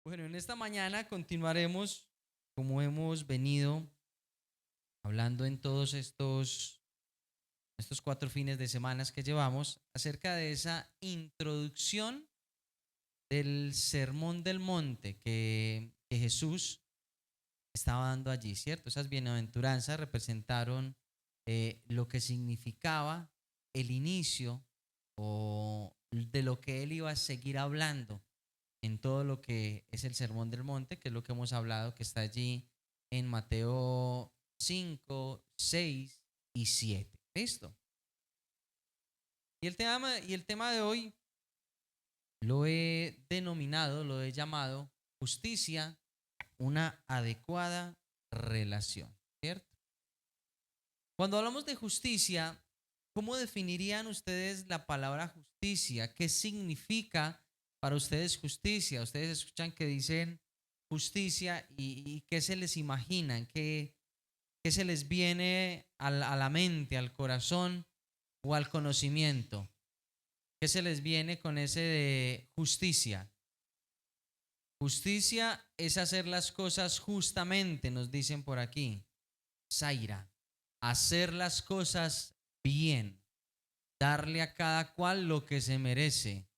Bueno, en esta mañana continuaremos como hemos venido hablando en todos estos 4 fines de semana que llevamos acerca de esa introducción del Sermón del Monte que Jesús estaba dando allí, ¿cierto? Esas bienaventuranzas representaron lo que significaba el inicio o de lo que él iba a seguir hablando en todo lo que es el Sermón del Monte, que es lo que hemos hablado, que está allí en Mateo 5, 6 y 7. ¿Listo? Y el tema de hoy lo he denominado, lo he llamado justicia, una adecuada relación, ¿cierto? Cuando hablamos de justicia, ¿cómo definirían ustedes la palabra justicia? ¿Qué significa para ustedes justicia? Ustedes escuchan que dicen justicia y ¿qué se les imaginan? ¿Qué se les viene a la mente, al corazón o al conocimiento? ¿Qué se les viene con ese de justicia? Justicia es hacer las cosas justamente, nos dicen por aquí. Zaira, hacer las cosas bien, darle a cada cual lo que se merece.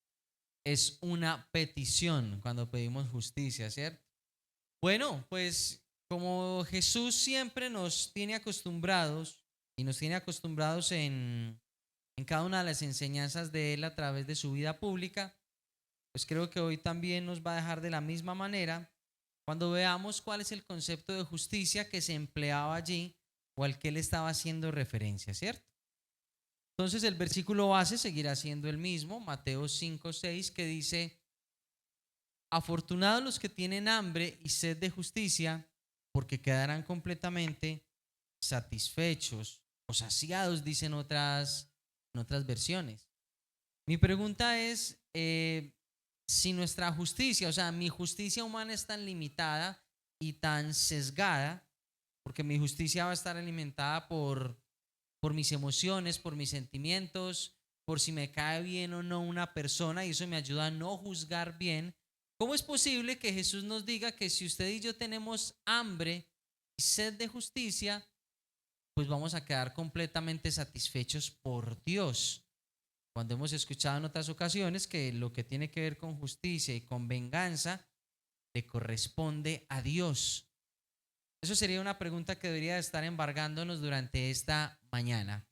Es una petición cuando pedimos justicia, ¿cierto? Bueno, pues como Jesús siempre nos tiene acostumbrados y nos tiene acostumbrados en cada una de las enseñanzas de Él a través de su vida pública, pues creo que hoy también nos va a dejar de la misma manera cuando veamos cuál es el concepto de justicia que se empleaba allí o al que Él estaba haciendo referencia, ¿cierto? Entonces el versículo base seguirá siendo el mismo, Mateo 5:6, que dice, afortunados los que tienen hambre y sed de justicia, porque quedarán completamente satisfechos o saciados, dicen en otras versiones. Mi pregunta es, si nuestra justicia, o sea, mi justicia humana es tan limitada y tan sesgada, porque mi justicia va a estar alimentada por mis emociones, por mis sentimientos, por si me cae bien o no una persona y eso me ayuda a no juzgar bien. ¿Cómo es posible que Jesús nos diga que si usted y yo tenemos hambre y sed de justicia, pues vamos a quedar completamente satisfechos por Dios? Cuando hemos escuchado en otras ocasiones que lo que tiene que ver con justicia y con venganza le corresponde a Dios. Eso sería una pregunta que debería estar embargándonos durante esta mañana.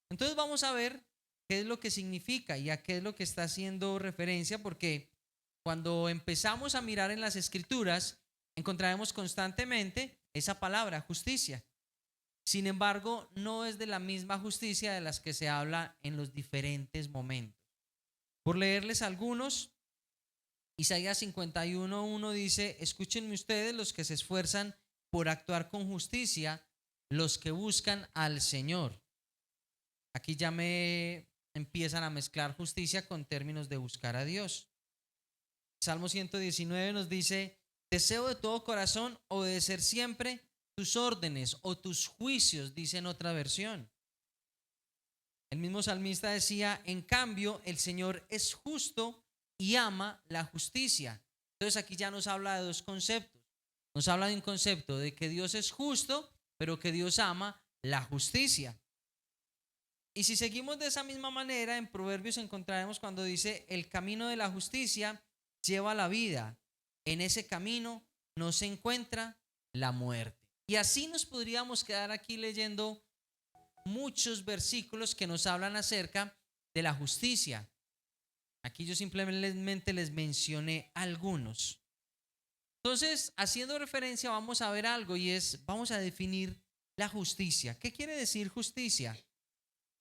Entonces vamos a ver qué es lo que significa y a qué es lo que está haciendo referencia, porque cuando empezamos a mirar en las escrituras, encontraremos constantemente esa palabra, justicia. Sin embargo, no es de la misma justicia de las que se habla en los diferentes momentos. Por leerles algunos, Isaías 51:1 dice, escúchenme ustedes los que se esfuerzan por actuar con justicia, los que buscan al Señor. Aquí ya me empiezan a mezclar justicia con términos de buscar a Dios. Salmo 119 nos dice, deseo de todo corazón obedecer siempre tus órdenes o tus juicios, dice en otra versión. El mismo salmista decía, en cambio, el Señor es justo y ama la justicia. Entonces aquí ya nos habla de dos conceptos. Nos habla de un concepto de que Dios es justo, pero que Dios ama la justicia. Y si seguimos de esa misma manera, en Proverbios encontraremos cuando dice, el camino de la justicia lleva a la vida. En ese camino no se encuentra la muerte. Y así nos podríamos quedar aquí leyendo muchos versículos que nos hablan acerca de la justicia. Aquí yo simplemente les mencioné algunos. Entonces, haciendo referencia, vamos a ver algo y vamos a definir la justicia. ¿Qué quiere decir justicia?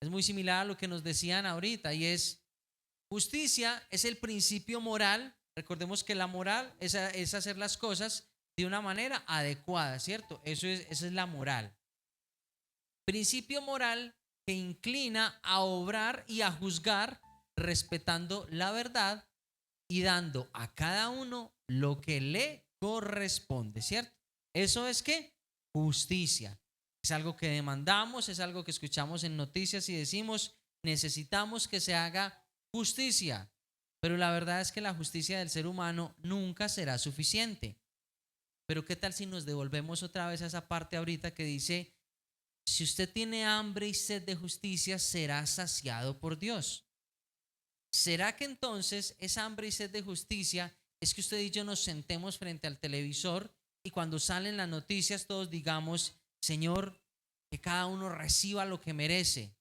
Es muy similar a lo que nos decían ahorita y justicia es el principio moral. Recordemos que la moral es hacer las cosas de una manera adecuada, ¿cierto? Esa es la moral. Principio moral que inclina a obrar y a juzgar respetando la verdad y dando a cada uno lo que le corresponde, ¿cierto? Eso es que justicia. Es algo que demandamos, es algo que escuchamos en noticias y decimos, necesitamos que se haga justicia. Pero la verdad es que la justicia del ser humano nunca será suficiente. Pero ¿qué tal si nos devolvemos otra vez a esa parte ahorita que dice, si usted tiene hambre y sed de justicia, será saciado por Dios? ¿Será que entonces esa hambre y sed de justicia es que usted y yo nos sentemos frente al televisor y cuando salen las noticias todos digamos, Señor, que cada uno reciba lo que merece?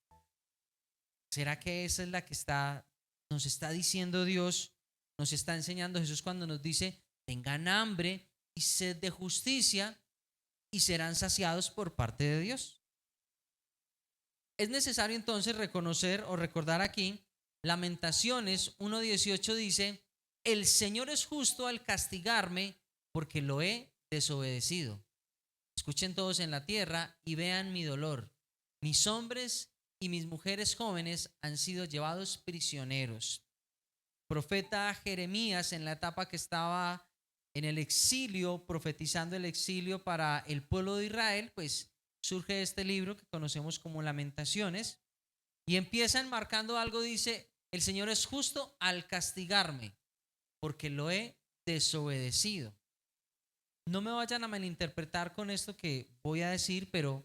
¿Será que esa es la que nos está diciendo Dios, nos está enseñando Jesús cuando nos dice, tengan hambre y sed de justicia y serán saciados por parte de Dios? Es necesario entonces reconocer o recordar aquí, Lamentaciones 1:18 dice, el Señor es justo al castigarme porque lo he desobedecido. Escuchen todos en la tierra y vean mi dolor. Mis hombres y mis mujeres jóvenes han sido llevados prisioneros. Profeta Jeremías, en la etapa que estaba en el exilio, profetizando el exilio para el pueblo de Israel, pues surge este libro que conocemos como Lamentaciones y empieza enmarcando algo, dice, el Señor es justo al castigarme porque lo he desobedecido. No me vayan a malinterpretar con esto que voy a decir, pero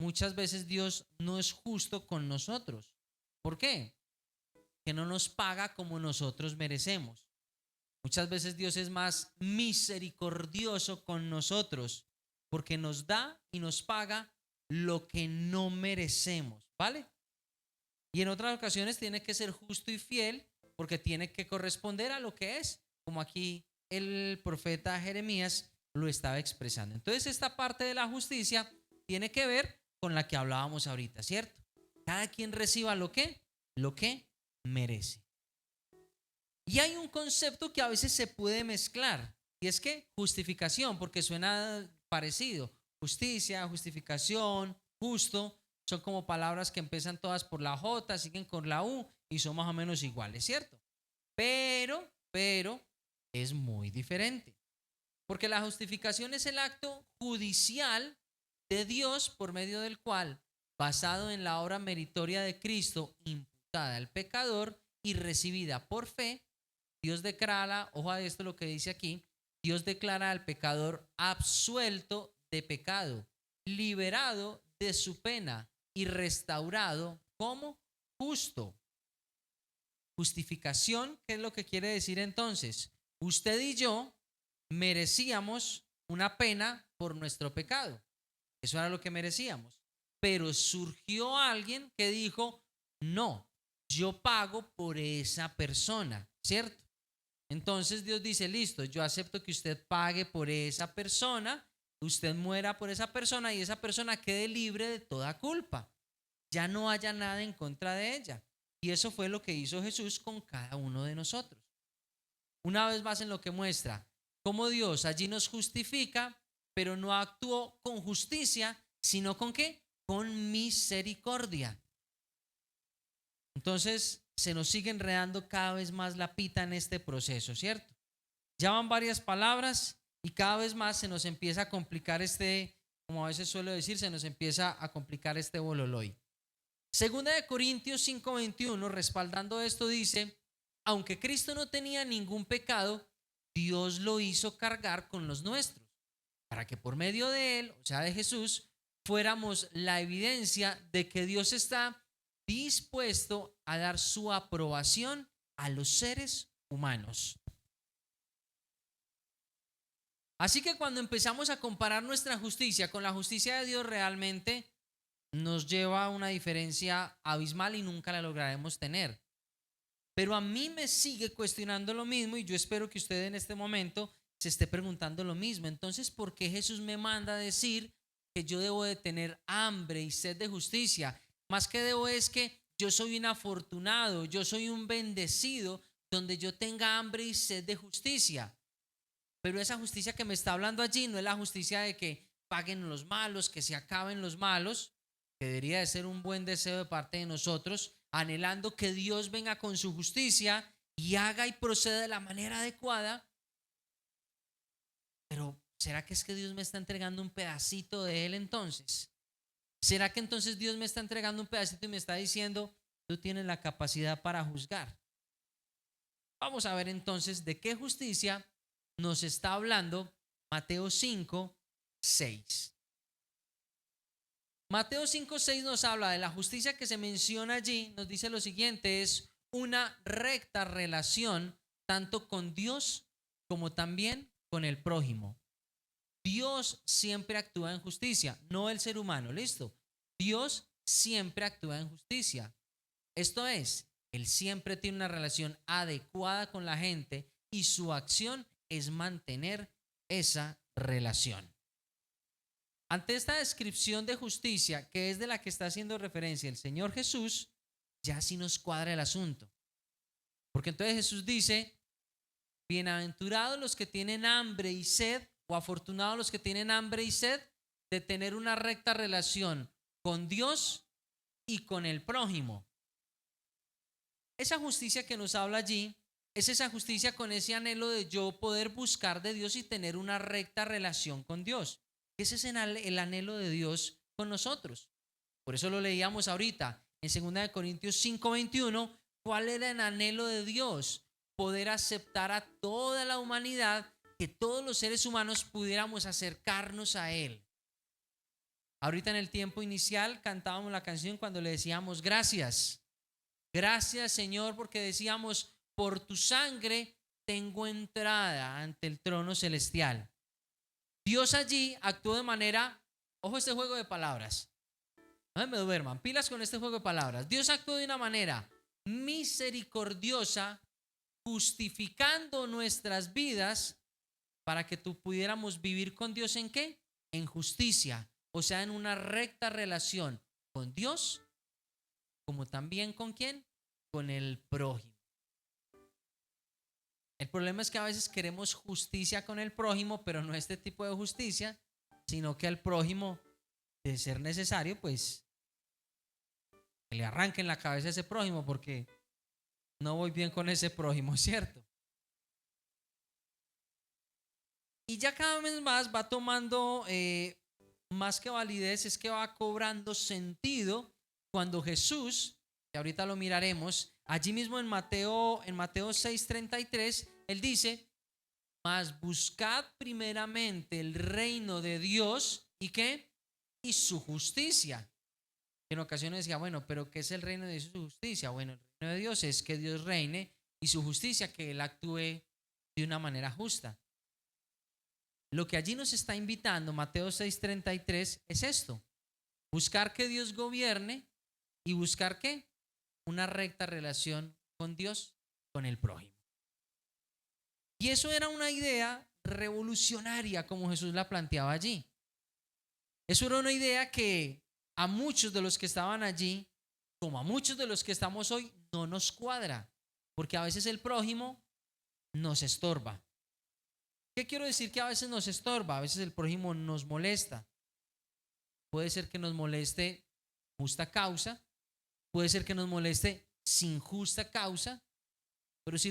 muchas veces Dios no es justo con nosotros. ¿Por qué? Que no nos paga como nosotros merecemos. Muchas veces Dios es más misericordioso con nosotros porque nos da y nos paga lo que no merecemos, ¿vale? Y en otras ocasiones tiene que ser justo y fiel porque tiene que corresponder a lo que es, como aquí el profeta Jeremías lo estaba expresando. Entonces esta parte de la justicia tiene que ver con la que hablábamos ahorita, ¿cierto? Cada quien reciba lo que merece. Y hay un concepto que a veces se puede mezclar y es que justificación, porque suena parecido, justicia, justificación, justo, son como palabras que empiezan todas por la J, siguen con la U y son más o menos iguales, ¿cierto? Pero es muy diferente, porque la justificación es el acto judicial de Dios por medio del cual, basado en la obra meritoria de Cristo, imputada al pecador y recibida por fe, Dios declara, ojo a esto lo que dice aquí, Dios declara al pecador absuelto de pecado, liberado de su pena y restaurado como justo. Justificación, ¿qué es lo que quiere decir entonces? Usted y yo merecíamos una pena por nuestro pecado. Eso era lo que merecíamos. Pero surgió alguien que dijo, no, yo pago por esa persona, ¿cierto? Entonces Dios dice, listo, yo acepto que usted pague por esa persona, usted muera por esa persona y esa persona quede libre de toda culpa. Ya no haya nada en contra de ella. Y eso fue lo que hizo Jesús con cada uno de nosotros. Una vez más en lo que muestra cómo Dios allí nos justifica, pero no actuó con justicia, sino con ¿qué? Con misericordia. Entonces se nos sigue enredando cada vez más la pita en este proceso, ¿cierto? Ya van varias palabras y cada vez más se nos empieza a complicar como a veces suelo decir, se nos empieza a complicar este bololoy. Segunda de Corintios 5:21, respaldando esto, dice, aunque Cristo no tenía ningún pecado, Dios lo hizo cargar con los nuestros, para que por medio de él, o sea, de Jesús, fuéramos la evidencia de que Dios está dispuesto a dar su aprobación a los seres humanos. Así que cuando empezamos a comparar nuestra justicia con la justicia de Dios, realmente nos lleva a una diferencia abismal y nunca la lograremos tener. Pero a mí me sigue cuestionando lo mismo y yo espero que usted en este momento se esté preguntando lo mismo. Entonces, ¿por qué Jesús me manda a decir que yo debo de tener hambre y sed de justicia? Más que debo es que yo soy un afortunado, yo soy un bendecido donde yo tenga hambre y sed de justicia. Pero esa justicia que me está hablando allí no es la justicia de que paguen los malos, que se acaben los malos, que debería de ser un buen deseo de parte de nosotros, anhelando que Dios venga con su justicia y haga y proceda de la manera adecuada. Pero ¿será que es que Dios me está entregando un pedacito de Él entonces? ¿Será que entonces Dios me está entregando un pedacito y me está diciendo, tú tienes la capacidad para juzgar? Vamos a ver entonces de qué justicia nos está hablando Mateo 5, 6. Mateo 5, 6 nos habla de la justicia que se menciona allí. Nos dice lo siguiente: es una recta relación tanto con Dios como también con el prójimo. Dios siempre actúa en justicia, no el ser humano, ¿listo? Dios siempre actúa en justicia. Esto es, Él siempre tiene una relación adecuada con la gente y su acción es mantener esa relación. Ante esta descripción de justicia, que es de la que está haciendo referencia el Señor Jesús, ya sí nos cuadra el asunto. Porque entonces Jesús dice: bienaventurados los que tienen hambre y sed, o afortunados los que tienen hambre y sed de tener una recta relación con Dios y con el prójimo. Esa justicia que nos habla allí es esa justicia con ese anhelo de yo poder buscar de Dios y tener una recta relación con Dios. Ese es el anhelo de Dios con nosotros. Por eso lo leíamos ahorita en 2 Corintios 5:21. ¿Cuál era el anhelo de Dios? Poder aceptar a toda la humanidad, que todos los seres humanos pudiéramos acercarnos a Él. Ahorita en el tiempo inicial cantábamos la canción cuando le decíamos gracias. Gracias, Señor, porque decíamos: por tu sangre tengo entrada ante el trono celestial. Dios allí actuó de manera, ojo este juego de palabras, no me duerman, pilas con este juego de palabras. Dios actuó de una manera misericordiosa, justificando nuestras vidas para que tú pudiéramos vivir con Dios. ¿En qué? En justicia, o sea, en una recta relación con Dios, como también ¿con quién? Con el prójimo. El problema es que a veces queremos justicia con el prójimo, pero no este tipo de justicia, sino que al prójimo, de ser necesario, pues que le arranquen la cabeza a ese prójimo, porque no voy bien con ese prójimo, ¿cierto? Y ya cada vez más va tomando más que validez, es que va cobrando sentido cuando Jesús, que ahorita lo miraremos, allí mismo en Mateo 6:33, Él dice: mas buscad primeramente el reino de Dios, ¿y qué? Y su justicia. En ocasiones decía, bueno, pero ¿qué es el reino de Dios y su justicia? Bueno, el reino de Dios es que Dios reine, y su justicia que Él actúe de una manera justa. Lo que allí nos está invitando Mateo 6:33 es esto: buscar que Dios gobierne y buscar ¿qué? Una recta relación con Dios, con el prójimo. Y eso era una idea revolucionaria como Jesús la planteaba allí. Eso era una idea que a muchos de los que estaban allí, como a muchos de los que estamos hoy, no nos cuadra, porque a veces el prójimo nos estorba. ¿Qué quiero decir que a veces nos estorba? A veces el prójimo nos molesta. Puede ser que nos moleste justa causa, puede ser que nos moleste sin justa causa, pero si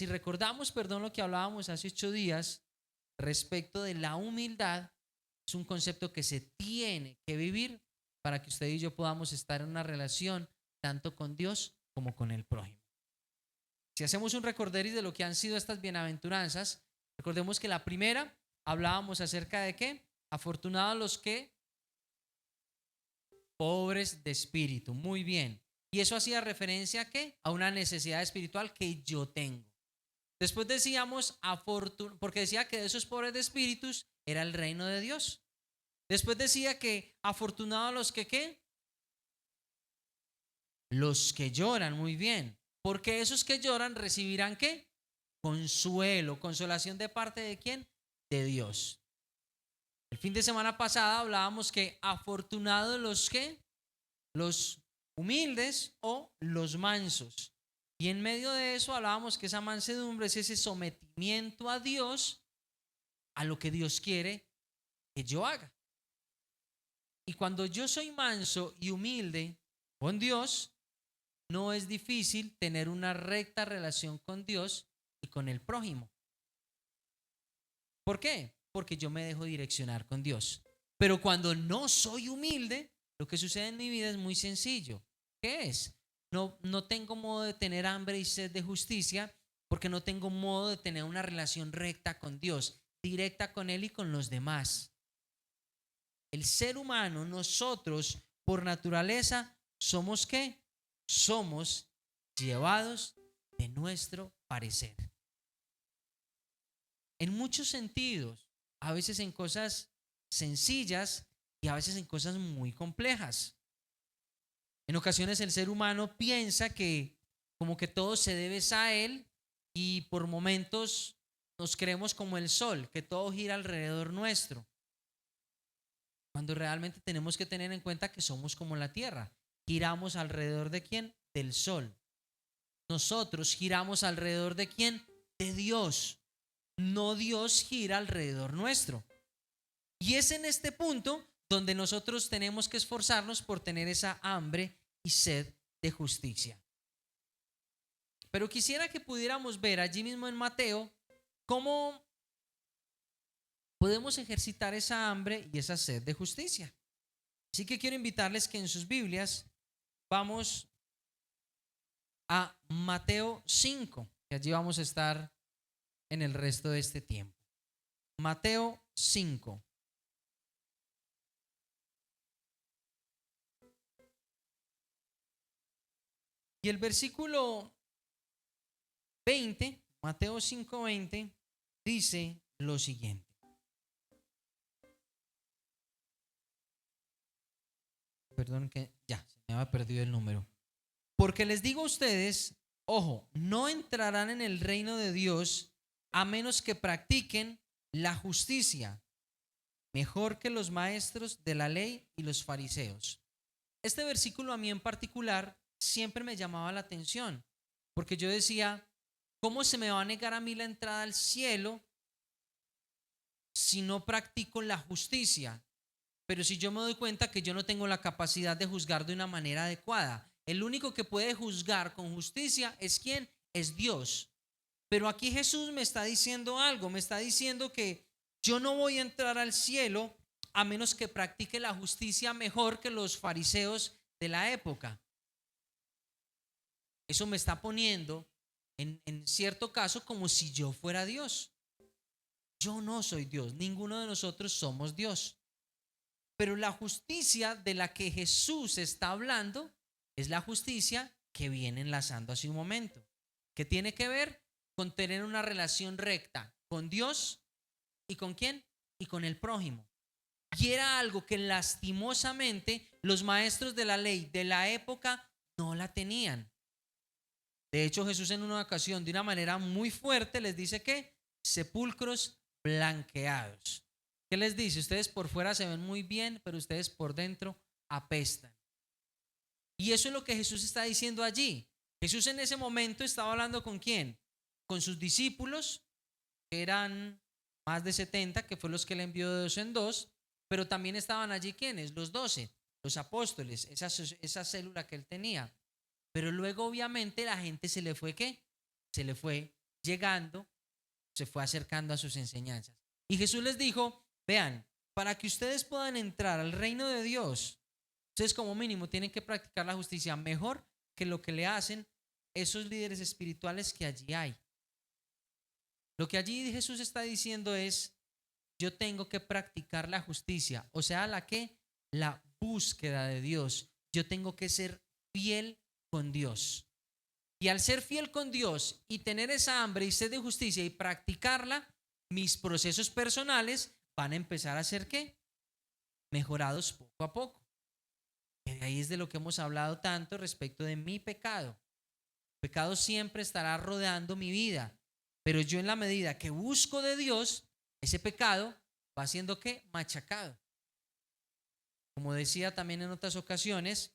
recordamos, lo que hablábamos hace 8 días respecto de la humildad, es un concepto que se tiene que vivir para que usted y yo podamos estar en una relación tanto con Dios como con el prójimo. Si hacemos un recorderis de lo que han sido estas bienaventuranzas, recordemos que la primera hablábamos acerca de ¿qué? Afortunados los que pobres de espíritu. Muy bien. Y eso hacía referencia ¿a qué? A una necesidad espiritual que yo tengo. Después decíamos porque decía que de esos pobres de espíritus era el reino de Dios. Después decía que afortunados los que ¿qué? Los que lloran. Muy bien. Porque esos que lloran recibirán ¿qué? Consuelo, consolación de parte de ¿quién? De Dios. El fin de semana pasada hablábamos que afortunados los que, los humildes o los mansos. Y en medio de eso hablábamos que esa mansedumbre es ese sometimiento a Dios, a lo que Dios quiere que yo haga. Y cuando yo soy manso y humilde con Dios, no es difícil tener una recta relación con Dios y con el prójimo. ¿Por qué? Porque yo me dejo direccionar con Dios. Pero cuando no soy humilde, lo que sucede en mi vida es muy sencillo. ¿Qué es? No tengo modo de tener hambre y sed de justicia, porque no tengo modo de tener una relación recta con Dios, directa con Él y con los demás. El ser humano, nosotros, por naturaleza, ¿somos qué? Somos llevados de nuestro parecer. En muchos sentidos, a veces en cosas sencillas y a veces en cosas muy complejas. En ocasiones el ser humano piensa que como que todo se debe a él y por momentos nos creemos como el sol, que todo gira alrededor nuestro, cuando realmente tenemos que tener en cuenta que somos como la tierra. ¿Giramos alrededor de quién? Del sol. Nosotros giramos alrededor de quién? De Dios. No Dios gira alrededor nuestro. Y es en este punto donde nosotros tenemos que esforzarnos por tener esa hambre y sed de justicia. Pero quisiera que pudiéramos ver allí mismo en Mateo cómo podemos ejercitar esa hambre y esa sed de justicia. Así que quiero invitarles que en sus Biblias vamos a Mateo 5, que allí vamos a estar en el resto de este tiempo. Mateo 5. Y el versículo 20, Mateo 5:20, dice lo siguiente. Perdón que ya, se me había perdido el número. Porque les digo a ustedes, ojo, no entrarán en el reino de Dios a menos que practiquen la justicia, mejor que los maestros de la ley y los fariseos. Este versículo a mí en particular siempre me llamaba la atención, porque yo decía, ¿cómo se me va a negar a mí la entrada al cielo si no practico la justicia? Pero si yo me doy cuenta que yo no tengo la capacidad de juzgar de una manera adecuada, el único que puede juzgar con justicia es ¿quién? Es Dios. Pero aquí Jesús me está diciendo algo, me está diciendo que yo no voy a entrar al cielo a menos que practique la justicia mejor que los fariseos de la época. Eso me está poniendo en cierto caso como si yo fuera Dios. Yo no soy Dios, ninguno de nosotros somos Dios. Pero la justicia de la que Jesús está hablando es la justicia que viene enlazando hace un momento, que tiene que ver con tener una relación recta con Dios y ¿con quién? Y con el prójimo. Y era algo que lastimosamente los maestros de la ley de la época no la tenían. De hecho, Jesús en una ocasión, de una manera muy fuerte, les dice que sepulcros blanqueados. ¿Qué les dice? Ustedes por fuera se ven muy bien, pero ustedes por dentro apestan. Y eso es lo que Jesús está diciendo allí. Jesús en ese momento estaba hablando ¿con quién? Con sus discípulos, que eran más de 70, que fue los que le envió de dos en dos, pero también estaban allí ¿quiénes? Los 12, los apóstoles, esa célula que él tenía. Pero luego obviamente la gente se le fue ¿qué? Se le fue llegando, se fue acercando a sus enseñanzas. Y Jesús les dijo, vean, para que ustedes puedan entrar al reino de Dios, ustedes como mínimo tienen que practicar la justicia mejor que lo que le hacen esos líderes espirituales que allí hay. Lo que allí Jesús está diciendo es, yo tengo que practicar la justicia, o sea, la búsqueda de Dios. Yo tengo que ser fiel con Dios. Y al ser fiel con Dios y tener esa hambre y sed de justicia y practicarla, mis procesos personales van a empezar a ser ¿qué? Mejorados poco a poco. Y de ahí es de lo que hemos hablado tanto respecto de mi pecado. El pecado siempre estará rodeando mi vida, pero yo en la medida que busco de Dios, ese pecado va siendo ¿qué? Machacado. Como decía también en otras ocasiones,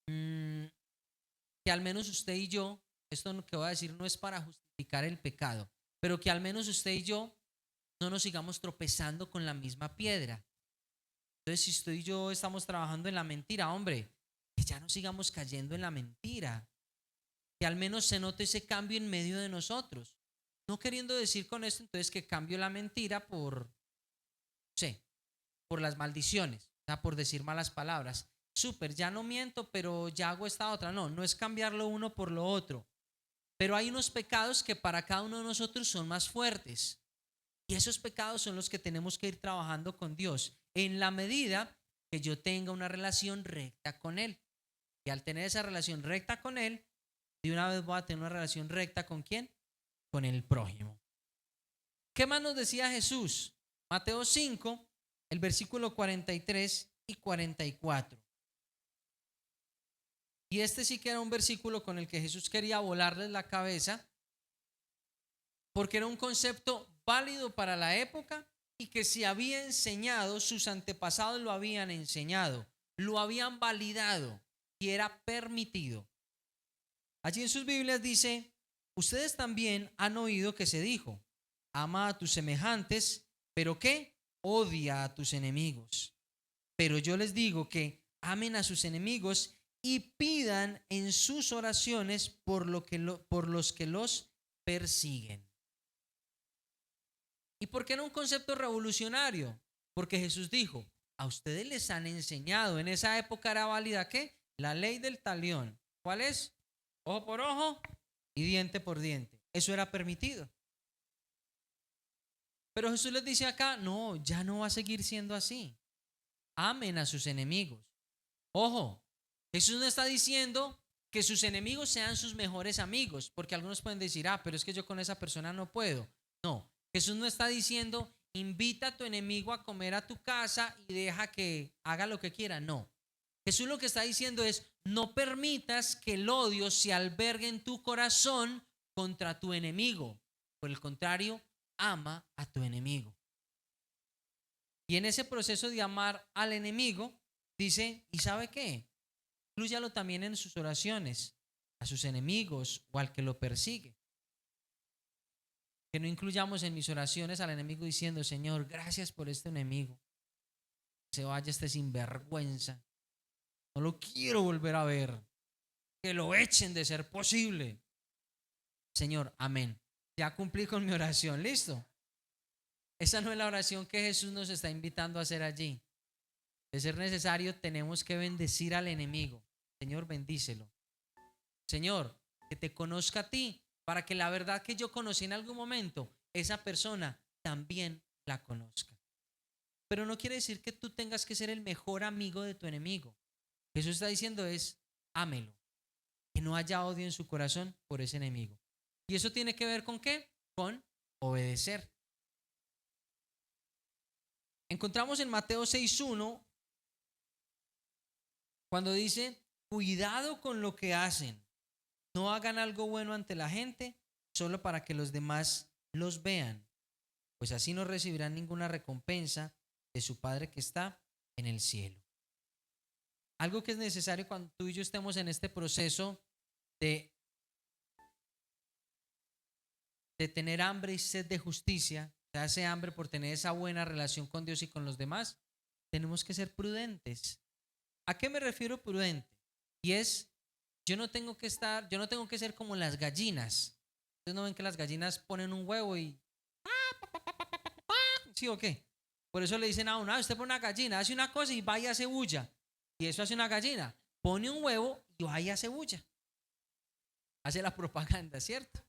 que al menos usted y yo, esto que voy a decir no es para justificar el pecado, pero que al menos usted y yo no nos sigamos tropezando con la misma piedra. Entonces, si usted y yo estamos trabajando en la mentira, hombre, que ya no sigamos cayendo en la mentira, que al menos se note ese cambio en medio de nosotros. No queriendo decir con esto entonces que cambio la mentira por las maldiciones, o sea, por decir malas palabras. Súper, ya no miento, pero ya hago esta otra. No, no es cambiar lo uno por lo otro. Pero hay unos pecados que para cada uno de nosotros son más fuertes. Y esos pecados son los que tenemos que ir trabajando con Dios en la medida que yo tenga una relación recta con Él. Y al tener esa relación recta con Él, de una vez voy a tener una relación recta ¿con quién? Con el prójimo. ¿Qué más nos decía Jesús? Mateo 5, el versículo 43 y 44. Y este sí que era un versículo con el que Jesús quería volarles la cabeza, porque era un concepto válido para la época y que se había enseñado, sus antepasados lo habían enseñado, lo habían validado y era permitido. Allí en sus Biblias dice: ustedes también han oído que se dijo, ama a tus semejantes, pero ¿qué? Odia a tus enemigos. Pero yo les digo que amen a sus enemigos y pidan en sus oraciones por los que los persiguen. ¿Y por qué era un concepto revolucionario? Porque Jesús dijo: a ustedes les han enseñado, en esa época era válida ¿qué? La ley del talión. ¿Cuál es? Ojo por ojo y diente por diente. Eso era permitido. Pero Jesús les dice acá: no, ya no va a seguir siendo así. Amen a sus enemigos. Ojo, Jesús no está diciendo que sus enemigos sean sus mejores amigos, porque algunos pueden decir: pero es que yo con esa persona no puedo. No, Jesús no está diciendo: invita a tu enemigo a comer a tu casa y deja que haga lo que quiera. No, Jesús lo que está diciendo es: no permitas que el odio se albergue en tu corazón contra tu enemigo. Por el contrario, ama a tu enemigo. Y en ese proceso de amar al enemigo, dice: ¿y sabe qué? Inclúyalo también en sus oraciones, a sus enemigos o al que lo persigue. Que no incluyamos en mis oraciones al enemigo diciendo: Señor, gracias por este enemigo. Se vaya este sinvergüenza. No lo quiero volver a ver. Que lo echen de ser posible. Señor, amén. Ya cumplí con mi oración. ¿Listo? Esa no es la oración que Jesús nos está invitando a hacer allí. De ser necesario, tenemos que bendecir al enemigo. Señor, bendícelo. Señor, que te conozca a ti, para que la verdad que yo conocí en algún momento, esa persona también la conozca. Pero no quiere decir que tú tengas que ser el mejor amigo de tu enemigo. Jesús está diciendo es: ámelo, que no haya odio en su corazón por ese enemigo. ¿Y eso tiene que ver con qué? Con obedecer. Encontramos en Mateo 6:1 cuando dice: cuidado con lo que hacen. No hagan algo bueno ante la gente solo para que los demás los vean, pues así no recibirán ninguna recompensa de su Padre que está en el cielo. Algo que es necesario cuando tú y yo estemos en este proceso de tener hambre y sed de justicia, se hace hambre por tener esa buena relación con Dios y con los demás, tenemos que ser prudentes. ¿A qué me refiero prudente? Y es: yo no tengo que ser como las gallinas. Ustedes no ven que las gallinas ponen un huevo y ¿sí o qué? Por eso le dicen a uno: usted pone una gallina, hace una cosa y va y hace bulla. Y eso hace una gallina. Pone un huevo y va y hace bulla. Hace la propaganda, ¿cierto?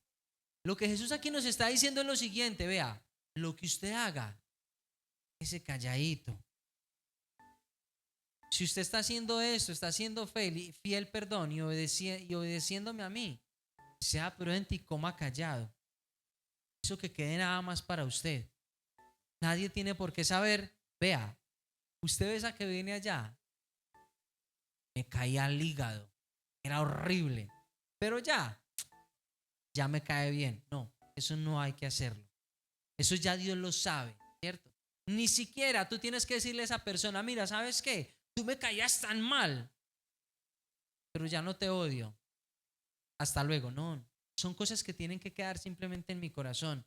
Lo que Jesús aquí nos está diciendo es lo siguiente: vea, lo que usted haga, ese calladito. Si usted está haciendo esto, está siendo fiel, perdón, y obedeciéndome a mí, sea prudente y coma callado. Eso que quede nada más para usted. Nadie tiene por qué saber. Vea, usted ve esa que viene allá, me caía al hígado, era horrible, pero ya me cae bien. No, eso no hay que hacerlo. Eso ya Dios lo sabe, ¿cierto? Ni siquiera tú tienes que decirle a esa persona: mira, ¿sabes qué? Tú me caías tan mal, pero ya no te odio. Hasta luego. No, son cosas que tienen que quedar simplemente en mi corazón.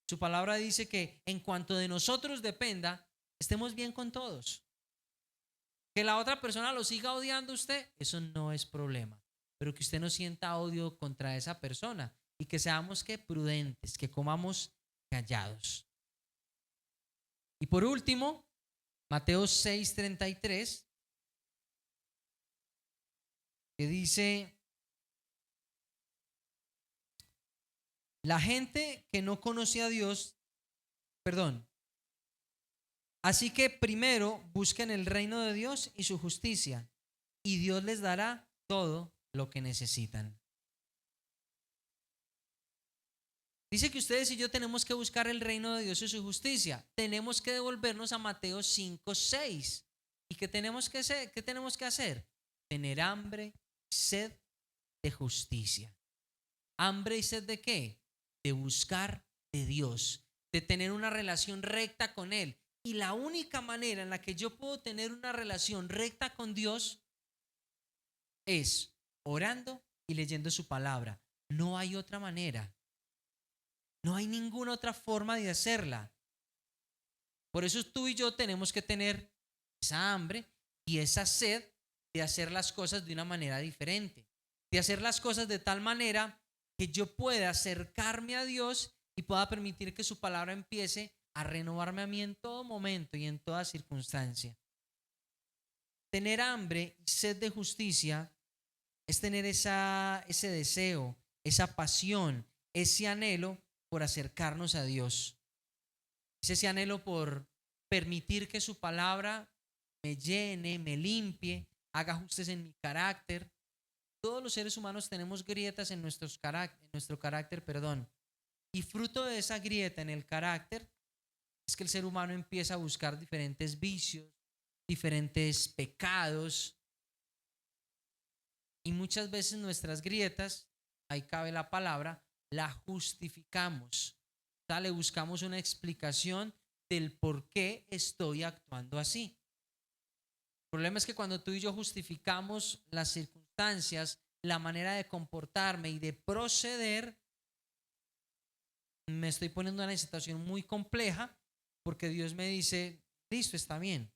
Su palabra dice que en cuanto de nosotros dependa, estemos bien con todos. Que la otra persona lo siga odiando a usted, eso no es problema. Pero que usted no sienta odio contra esa persona y que seamos que prudentes, que comamos callados. Y por último, Mateo 6:33, que dice: La gente que no conoce a Dios, perdón. Así que primero busquen el reino de Dios y su justicia, y Dios les dará todo lo que necesitan. Dice que ustedes y yo tenemos que buscar el reino de Dios y su justicia. Tenemos que devolvernos a Mateo 5:6. ¿Y qué tenemos que hacer? ¿Qué tenemos que hacer? Tener hambre y sed de justicia. ¿Hambre y sed de qué? De buscar de Dios, de tener una relación recta con Él. Y la única manera en la que yo puedo tener una relación recta con Dios es orando y leyendo su palabra. No hay otra manera. No hay ninguna otra forma de hacerla. Por eso tú y yo tenemos que tener esa hambre y esa sed de hacer las cosas de una manera diferente. De hacer las cosas de tal manera que yo pueda acercarme a Dios y pueda permitir que su palabra empiece a renovarme a mí en todo momento y en toda circunstancia. Tener hambre y sed de justicia es tener ese deseo, esa pasión, ese anhelo por acercarnos a Dios. Es ese anhelo por permitir que su palabra me llene, me limpie, haga ajustes en mi carácter. Todos los seres humanos tenemos grietas en nuestro carácter, perdón. Y fruto de esa grieta en el carácter es que el ser humano empieza a buscar diferentes vicios, diferentes pecados. Y muchas veces nuestras grietas, ahí cabe la palabra, la justificamos. O sea, le buscamos una explicación del por qué estoy actuando así. El problema es que cuando tú y yo justificamos las circunstancias, la manera de comportarme y de proceder, me estoy poniendo en una situación muy compleja porque Dios me dice, listo, está bien,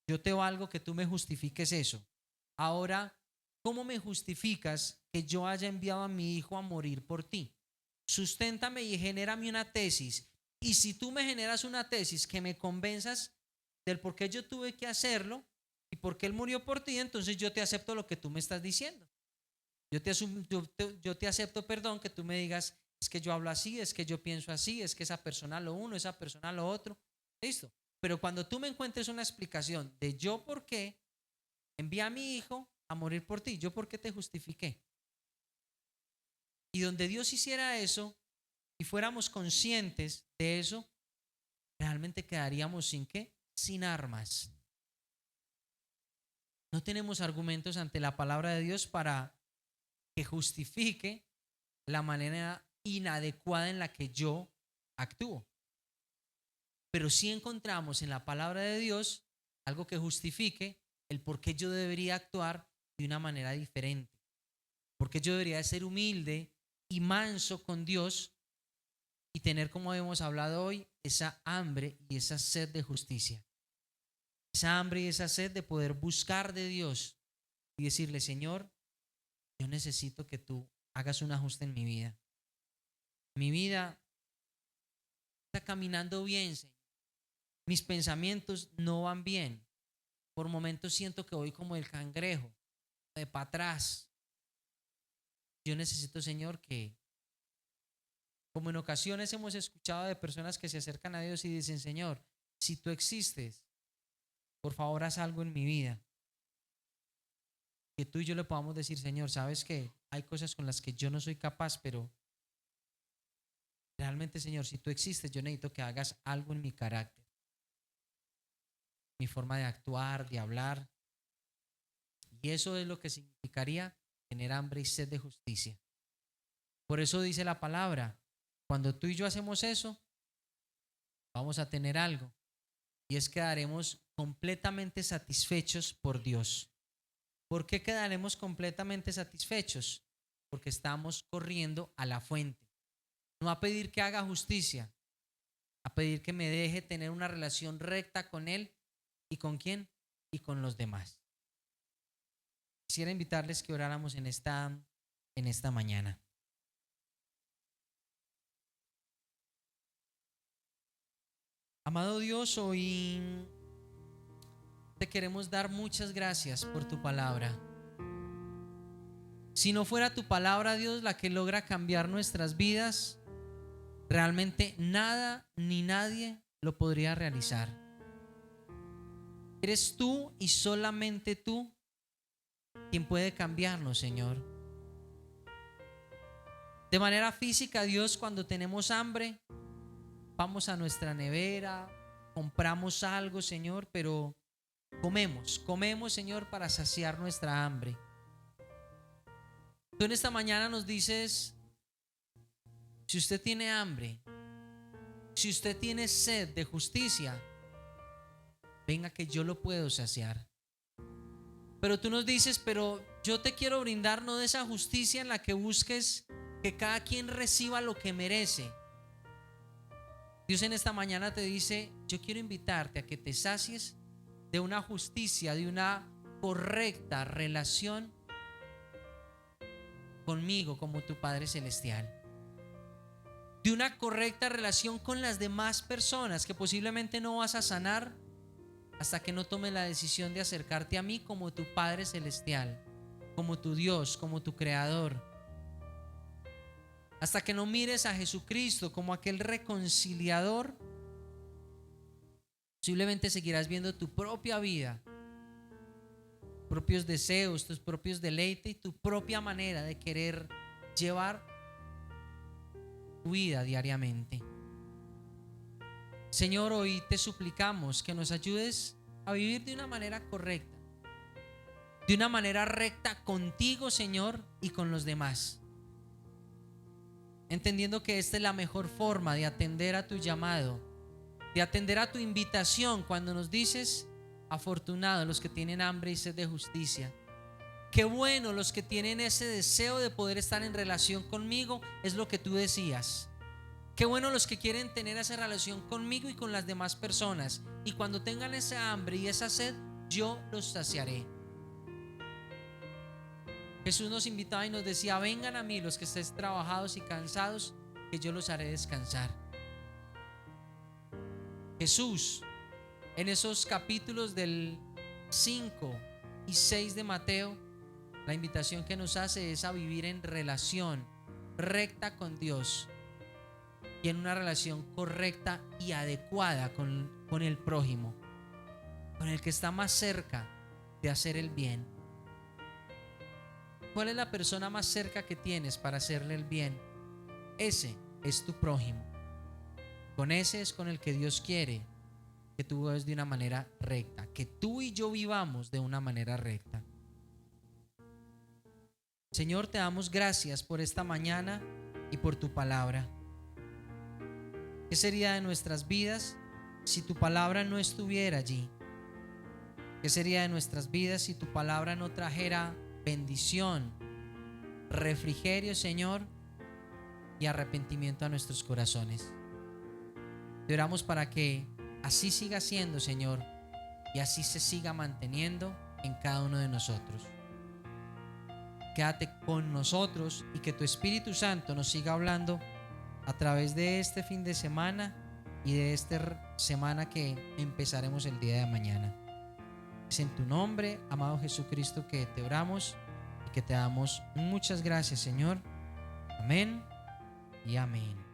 yo te valgo que tú me justifiques eso. Ahora, ¿cómo me justificas que yo haya enviado a mi hijo a morir por ti? Susténtame y genérame una tesis. Y si tú me generas una tesis que me convenzas del por qué yo tuve que hacerlo y por qué él murió por ti, entonces yo te acepto lo que tú me estás diciendo. Yo te acepto, perdón, que tú me digas, es que yo hablo así, es que yo pienso así, es que esa persona lo uno, esa persona lo otro. Listo. Pero cuando tú me encuentres una explicación de yo por qué envié a mi hijo a morir por ti, yo por qué te justifiqué. Y donde Dios hiciera eso y fuéramos conscientes de eso, realmente quedaríamos sin qué, sin armas. No tenemos argumentos ante la palabra de Dios para que justifique la manera inadecuada en la que yo actúo. Pero sí encontramos en la palabra de Dios algo que justifique el por qué yo debería actuar de una manera diferente. Porque yo debería ser humilde y manso con Dios y tener, como hemos hablado hoy, esa hambre y esa sed de justicia. Esa hambre y esa sed de poder buscar de Dios y decirle, Señor, yo necesito que tú hagas un ajuste en mi vida. Mi vida está caminando bien, Señor. Mis pensamientos no van bien. Por momentos siento que voy como el cangrejo, de para atrás. Yo necesito, Señor, que, como en ocasiones hemos escuchado de personas que se acercan a Dios y dicen, Señor, si tú existes, por favor haz algo en mi vida. Que tú y yo le podamos decir, Señor, sabes que hay cosas con las que yo no soy capaz, pero realmente, Señor, si tú existes, yo necesito que hagas algo en mi carácter, mi forma de actuar, de hablar. Y eso es lo que significaría tener hambre y sed de justicia. Por eso dice la palabra, cuando tú y yo hacemos eso, vamos a tener algo. Y es que quedaremos completamente satisfechos por Dios. ¿Por qué quedaremos completamente satisfechos? Porque estamos corriendo a la fuente. No a pedir que haga justicia, a pedir que me deje tener una relación recta con Él. ¿Y con quién? Y con los demás. Quisiera invitarles que oráramos en esta mañana. Amado Dios, hoy te queremos dar muchas gracias por tu palabra. Si no fuera tu palabra, Dios, la que logra cambiar nuestras vidas, realmente nada ni nadie lo podría realizar. Eres tú y solamente tú quien puede cambiarnos, Señor. De manera física, Dios, cuando tenemos hambre, vamos a nuestra nevera, compramos algo, Señor, pero comemos, Señor, para saciar nuestra hambre. Tú en esta mañana nos dices, si usted tiene hambre, si usted tiene sed de justicia, venga que yo lo puedo saciar. Pero tú nos dices, pero yo te quiero brindar no de esa justicia en la que busques que cada quien reciba lo que merece. Dios en esta mañana te dice, yo quiero invitarte a que te sacies de una justicia, de una correcta relación conmigo como tu Padre Celestial. De una correcta relación con las demás personas que posiblemente no vas a sanar hasta que no tomes la decisión de acercarte a mí como tu Padre Celestial, como tu Dios, como tu Creador. Hasta que no mires a Jesucristo como aquel reconciliador, posiblemente seguirás viendo tu propia vida, propios deseos, tus propios deleites y tu propia manera de querer llevar tu vida diariamente. Señor, hoy te suplicamos que nos ayudes a vivir de una manera correcta, de una manera recta contigo, Señor, y con los demás. Entendiendo que esta es la mejor forma de atender a tu llamado, de atender a tu invitación cuando nos dices, afortunados los que tienen hambre y sed de justicia. Qué bueno los que tienen ese deseo de poder estar en relación conmigo, es lo que tú decías. Qué bueno los que quieren tener esa relación conmigo y con las demás personas. Y cuando tengan esa hambre y esa sed, yo los saciaré. Jesús nos invitaba y nos decía, vengan a mí los que estéis trabajados y cansados, que yo los haré descansar. Jesús, en esos capítulos del 5 y 6 de Mateo, la invitación que nos hace es a vivir en relación recta con Dios y en una relación correcta y adecuada con el prójimo, con el que está más cerca de hacer el bien. ¿Cuál es la persona más cerca que tienes para hacerle el bien? Ese es tu prójimo. Con ese es con el que Dios quiere que tú vivas de una manera recta, que tú y yo vivamos de una manera recta. Señor, te damos gracias por esta mañana y por tu palabra. ¿Qué sería de nuestras vidas si tu palabra no estuviera allí? ¿Qué sería de nuestras vidas si tu palabra no trajera bendición, refrigerio, Señor, y arrepentimiento a nuestros corazones? Te oramos para que así siga siendo, Señor, y así se siga manteniendo en cada uno de nosotros. Quédate con nosotros y que tu Espíritu Santo nos siga hablando a través de este fin de semana y de esta semana que empezaremos el día de mañana. Es en tu nombre, amado Jesucristo, que te oramos y que te damos muchas gracias, Señor. Amén y amén.